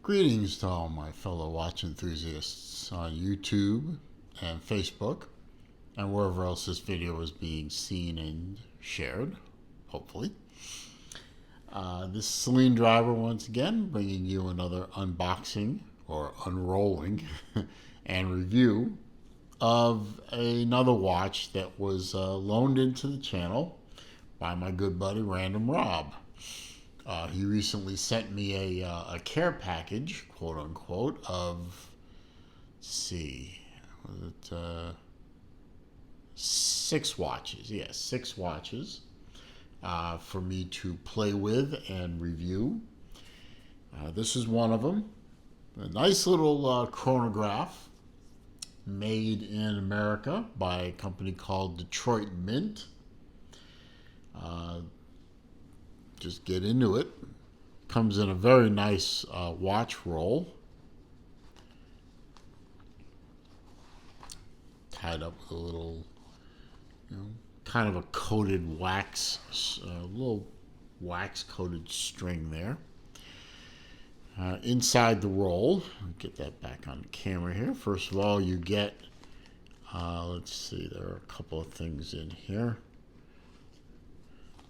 Greetings to all my fellow watch enthusiasts on YouTube and Facebook and wherever else this video is being seen and shared, hopefully. This is Celine Driver once again, bringing you another unboxing or unrolling and review of another watch that was loaned into the channel by my good buddy Random Rob. He recently sent me a care package, quote unquote, of, let's see, was it 6 watches? Yes, 6 watches for me to play with and review. This is one of them. A nice little chronograph made in America by a company called Detroit Mint. Just get into it. Comes in a very nice watch roll. Tied up with a little, kind of a coated wax, little wax coated string there. Inside the roll, get that back on the camera here. First of all, you get, let's see, there are a couple of things in here.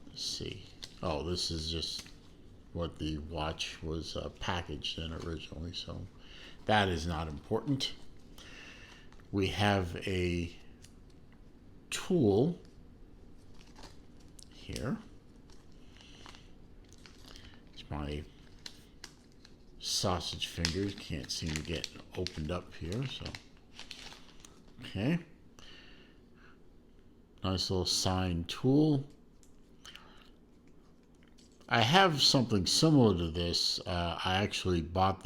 Let's see. Oh, this is just what the watch was packaged in originally, so that is not important. We have a tool here. It's my sausage fingers can't seem to get opened up here, so okay. Nice little sign tool. I have something similar to this. I actually bought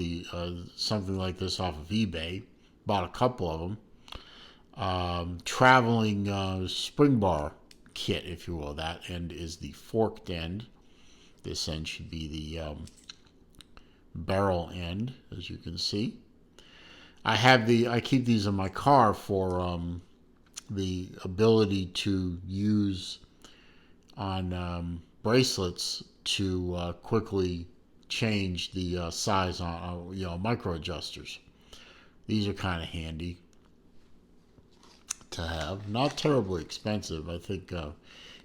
something like this off of eBay. Bought a couple of them. Traveling spring bar kit, if you will. That end is the forked end. This end should be the barrel end, as you can see. I keep these in my car for the ability to use on bracelets to quickly change the size on micro adjusters. These are kind of handy to have. Not terribly expensive. I think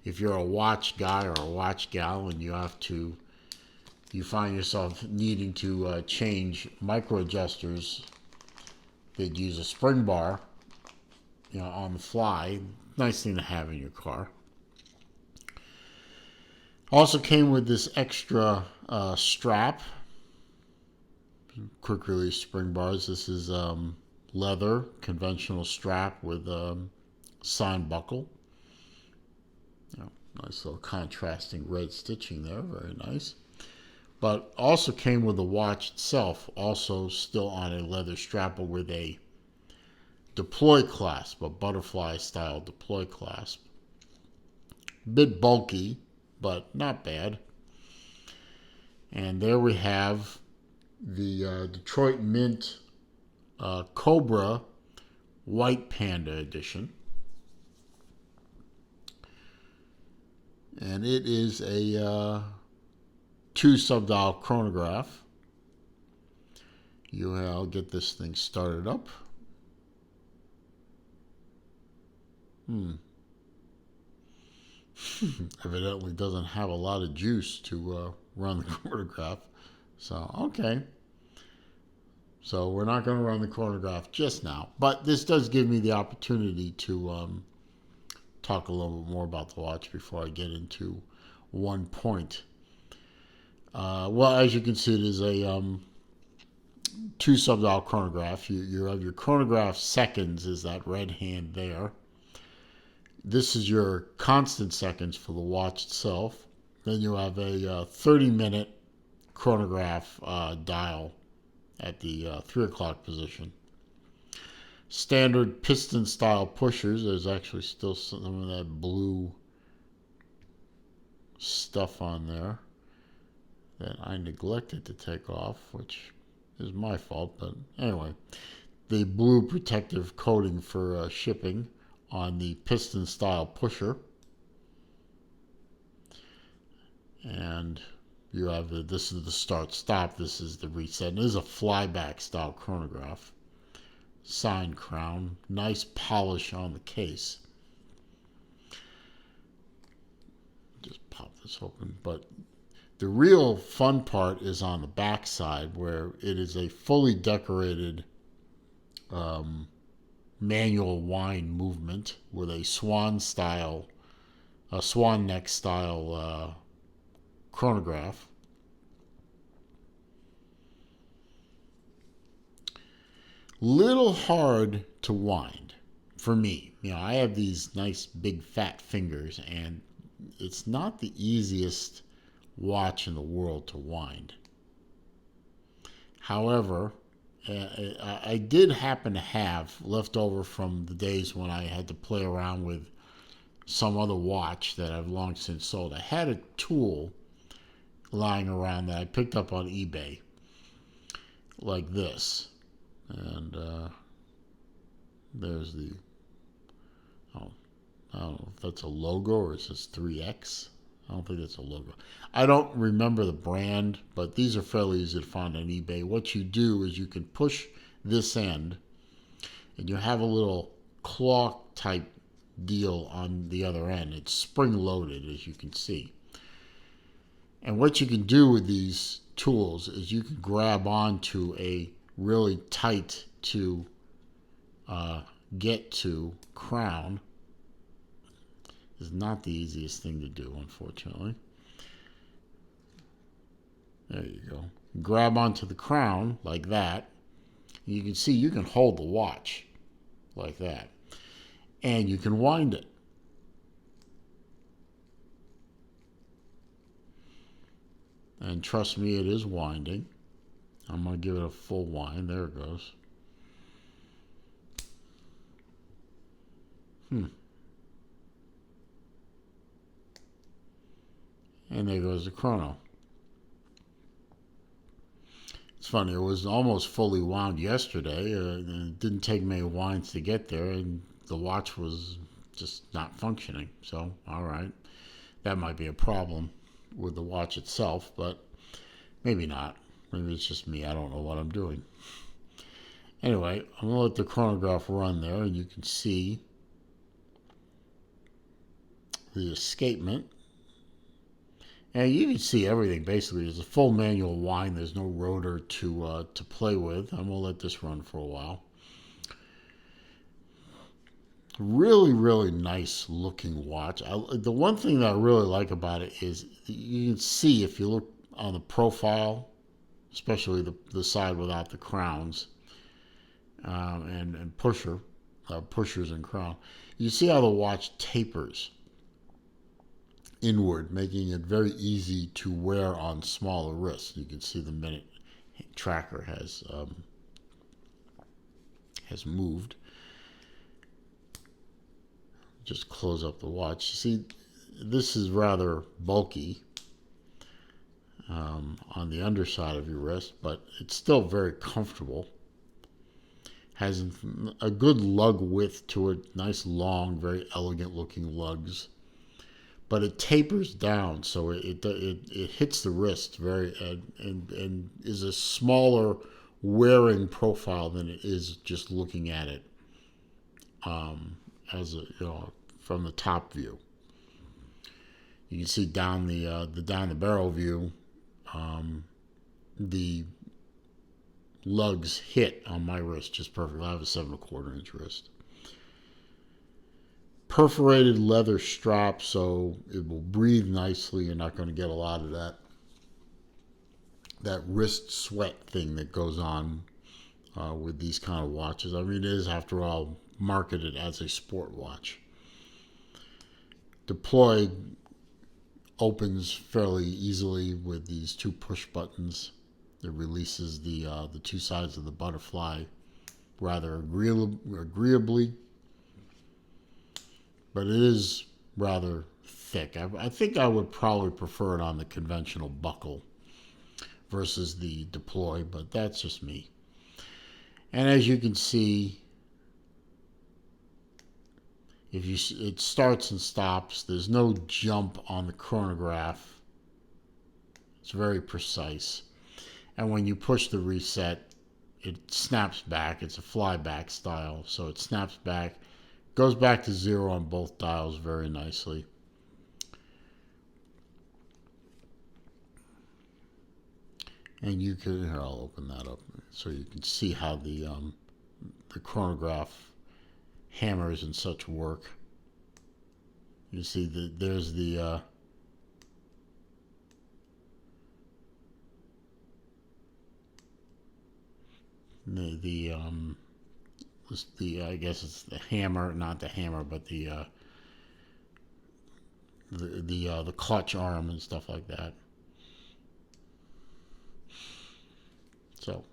if you're a watch guy or a watch gal and you find yourself needing to change micro adjusters that use a spring bar, on the fly, nice thing to have in your car. Also came with this extra strap, quick release spring bars. This is leather, conventional strap with sign buckle. Nice little contrasting red stitching there, very nice. But also came with the watch itself, also still on a leather strap, but with a deploy clasp, a butterfly style deploy clasp. A bit bulky, but not bad. And there we have the Detroit Mint Cobra White Panda edition. And it is a 2 sub-dial chronograph. I'll get this thing started up. Evidently doesn't have a lot of juice to run the chronograph. So, okay. So we're not going to run the chronograph just now. But this does give me the opportunity to talk a little bit more about the watch before I get into one point. Well, as you can see, it is a 2 sub-dial chronograph. You have your chronograph seconds, is that red hand there. This is your constant seconds for the watch itself. Then you have a 30-minute chronograph dial at the 3 o'clock position. Standard piston style pushers. There's actually still some of that blue stuff on there that I neglected to take off, which is my fault, but anyway. The blue protective coating for shipping on the piston style pusher. And You have this is the start stop, this is the reset. And this is a flyback style chronograph. Signed crown, nice polish on the case. Just pop this open, but the real fun part is on the back side, where it is a fully decorated manual wind movement with a swan neck style chronograph. Little hard to wind for me. I have these nice big fat fingers, and it's not the easiest watch in the world to wind. However, I did happen to have left over from the days when I had to play around with some other watch that I've long since sold. I had a tool lying around that I picked up on eBay, like this. And there's the, I don't know if that's a logo or it says 3X. I don't think that's a logo. I don't remember the brand, but these are fairly easy to find on eBay. What you do is you can push this end, and you have a little claw type deal on the other end. It's spring loaded, as you can see. And what you can do with these tools is you can grab onto a really tight to get to crown. Is not the easiest thing to do, unfortunately. There you go. Grab onto the crown like that. You can see you can hold the watch like that. And you can wind it. And trust me, it is winding. I'm going to give it a full wind. There it goes. And there goes the chrono. It's funny, it was almost fully wound yesterday. It didn't take many winds to get there, and the watch was just not functioning. So, all right. That might be a problem with the watch itself, but maybe not. Maybe it's just me. I don't know what I'm doing. Anyway, I'm going to let the chronograph run there, and you can see the escapement. And you can see everything, basically. There's a full manual wind. There's no rotor to play with. I'm going to let this run for a while. Really, really nice looking watch. The one thing that I really like about it is you can see, if you look on the profile, especially the side without the crowns and pushers and crown, you see how the watch tapers inward, making it very easy to wear on smaller wrists. You can see the minute tracker has moved. Just close up the watch. You see, this is rather bulky on the underside of your wrist, but it's still very comfortable. Has a good lug width to it, nice long, very elegant looking lugs. But it tapers down, so it hits the wrist very and is a smaller wearing profile than it is just looking at it as from the top view. You can see down the barrel view, the lugs hit on my wrist just perfectly. I have a 7 1/4 inch wrist. Perforated leather strap, so it will breathe nicely. You're not going to get a lot of that wrist sweat thing that goes on with these kind of watches. I mean, it is, after all, marketed as a sport watch. Deploy opens fairly easily with these 2 push buttons. It releases the 2 sides of the butterfly rather agreeably. But it is rather thick. I think I would probably prefer it on the conventional buckle versus the deploy, but that's just me. And as you can see, it starts and stops. There's no jump on the chronograph. It's very precise. And when you push the reset, it snaps back. It's a flyback style, so it snaps back, goes back to 0 on both dials very nicely. And you can, here, I'll open that up so you can see how the chronograph hammers and such work. You see that there's the I guess it's the hammer, not the hammer, but the clutch arm and stuff like that. So,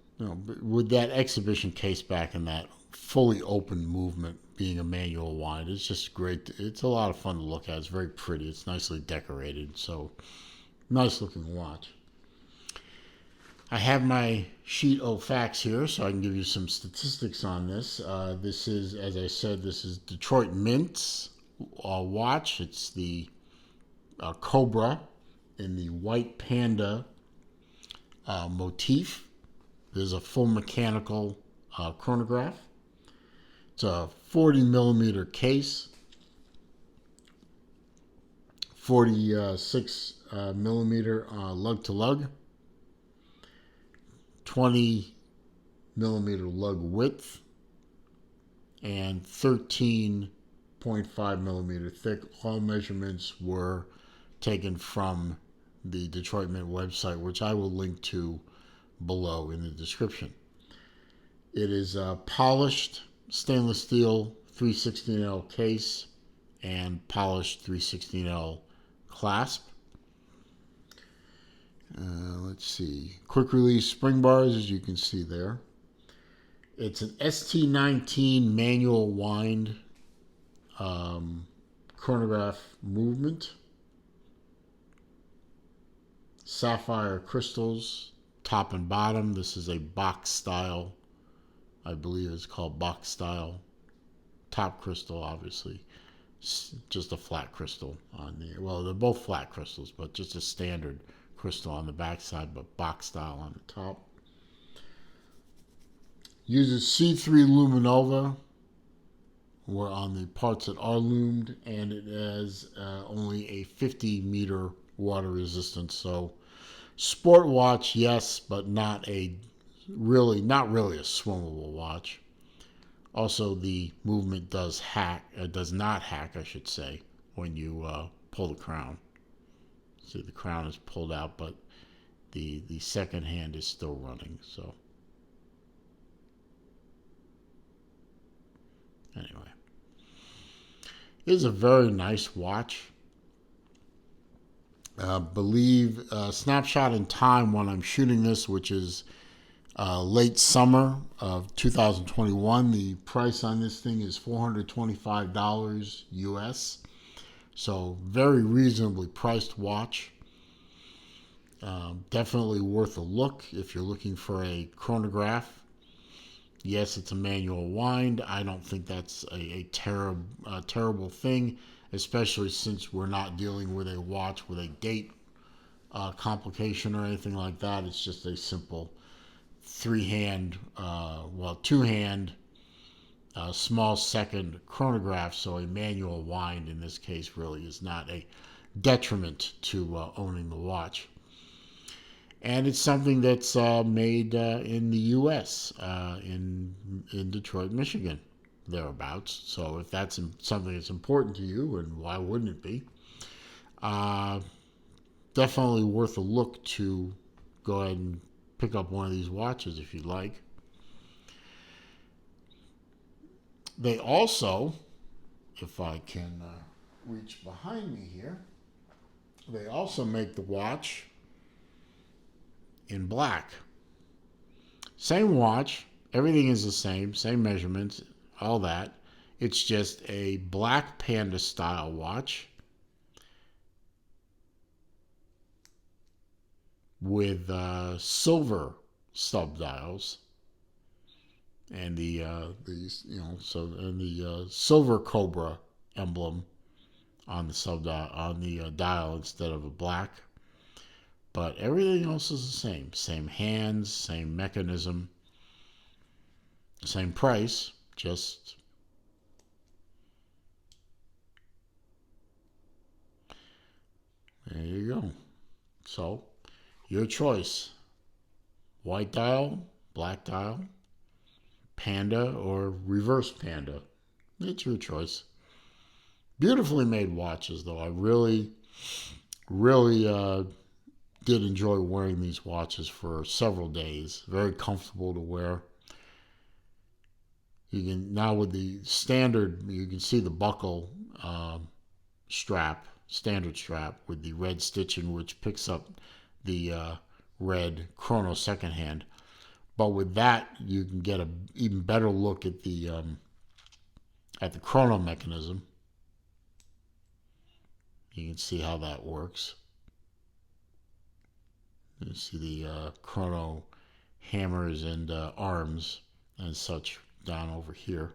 with that exhibition case back and that fully open movement being a manual wind, it's just great. It's a lot of fun to look at. It's very pretty. It's nicely decorated. So, nice looking watch. I have my sheet of facts here, so I can give you some statistics on this. This is, as I said, this is Detroit Mint's watch. It's the Cobra in the white panda motif. There's a full mechanical chronograph. It's a 40 millimeter case, 46 millimeter lug to lug, 20 millimeter lug width, and 13.5 millimeter thick. All measurements were taken from the Detroit Mint website, which I will link to below in the description. It is a polished stainless steel 316L case and polished 316L clasp. Let's see. Quick release spring bars, as you can see there. It's an ST19 manual wind chronograph movement. Sapphire crystals, top and bottom. This is a box style. I believe it's called box style. Top crystal, obviously. Just a flat crystal on the, well, they're both flat crystals, but just a standard crystal on the back side, but box style on the top. Uses C3 luminova on the parts that are loomed, and it has only a 50 meter water resistance. So sport watch, yes, but not really a swimmable watch. Also, the movement does not hack, I should say, when you pull the crown. See, the crown is pulled out, but the second hand is still running. So anyway, it is a very nice watch. Believe snapshot in time when I'm shooting this, which is late summer of 2021. The price on this thing is $425 US. So very reasonably priced watch. Definitely worth a look if you're looking for a chronograph. Yes, it's a manual wind. I don't think that's a terrible thing, especially since we're not dealing with a watch with a date complication or anything like that. It's just a simple two-hand, small second chronograph. So a manual wind in this case really is not a detriment to owning the watch. And it's something that's made in the U.S., in Detroit, Michigan, thereabouts. So if that's something that's important to you, and why wouldn't it be? Definitely worth a look to go ahead and pick up one of these watches if you'd like. They also, if I can reach behind me here, they also make the watch in black. Same watch, everything is the same measurements, all that. It's just a black panda style watch with silver stub dials and the silver Cobra emblem on the dial instead of a black. But everything else is the same. Same hands, same mechanism, same price, just there you go. So, your choice. White dial, black dial, panda, or reverse panda. It's your choice. Beautifully made watches, though. I really, really did enjoy wearing these watches for several days. Very comfortable to wear. You can now with the standard, you can see the buckle strap, standard strap with the red stitching, which picks up the red chrono second hand. But with that, you can get an even better look at the chrono mechanism. You can see how that works. You see the chrono hammers and arms and such down over here.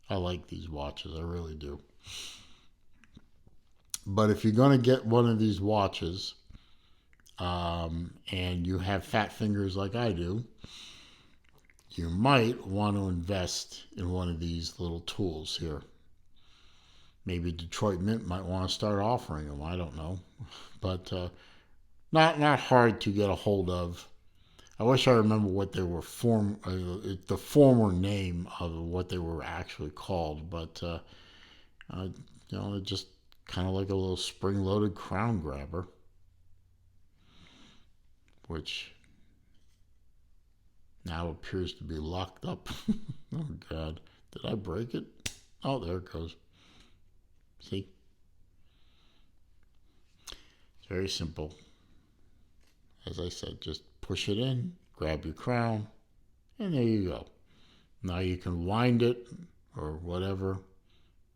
I like these watches, I really do. But if you're going to get one of these watches, and you have fat fingers like I do, you might want to invest in one of these little tools here. Maybe Detroit Mint might want to start offering them. I don't know, but not hard to get a hold of. I wish I remember what they were the former name of what they were actually called, but just kind of like a little spring-loaded crown grabber, which now appears to be locked up. Oh God, did I break it? Oh, there it goes. See? It's very simple. As I said, just push it in, grab your crown, and there you go. Now you can wind it or whatever.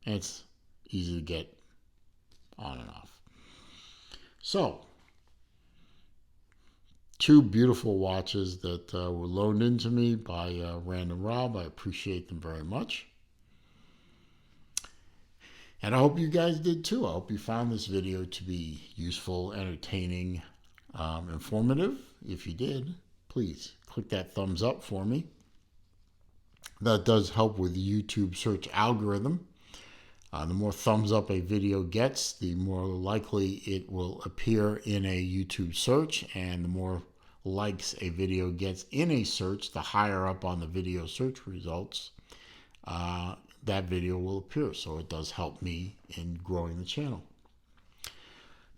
It's easy to get on and off. So, two beautiful watches that were loaned into me by Random Rob. I appreciate them very much. And I hope you guys did too. I hope you found this video to be useful, entertaining, informative. If you did, please click that thumbs up for me. That does help with the YouTube search algorithm. The more thumbs up a video gets, the more likely it will appear in a YouTube search, and the more likes a video gets in a search, the higher up on the video search results that video will appear. So it does help me in growing the channel.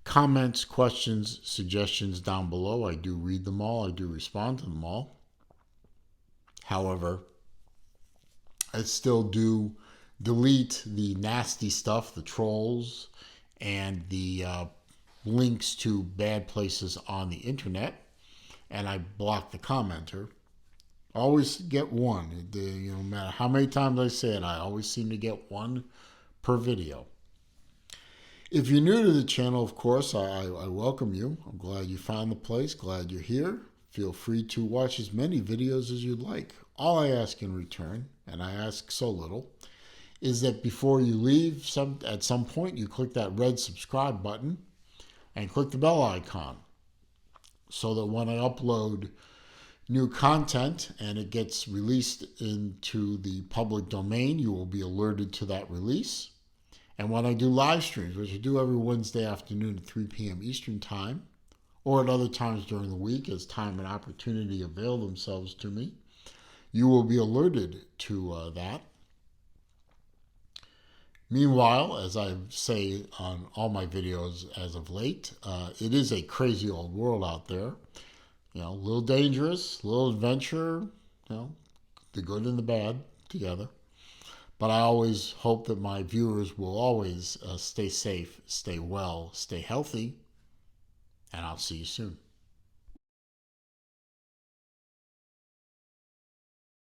Comments, questions, suggestions down below. I do read them all. I do respond to them all. However, I still do delete the nasty stuff, the trolls, and the links to bad places on the internet, and I block the commenter. Always get one. No matter how many times I say it, I always seem to get one per video. If you're new to the channel, of course, I welcome you. I'm glad you found the place, glad you're here. Feel free to watch as many videos as you'd like. All I ask in return, and I ask so little, is that before you leave, at some point, you click that red subscribe button and click the bell icon so that when I upload new content and it gets released into the public domain, you will be alerted to that release. And when I do live streams, which I do every Wednesday afternoon at 3 p.m. Eastern Time, or at other times during the week as time and opportunity avail themselves to me, you will be alerted to that. Meanwhile, as I say on all my videos as of late, it is a crazy old world out there. A little dangerous, a little adventure, the good and the bad together. But I always hope that my viewers will always stay safe, stay well, stay healthy, and I'll see you soon.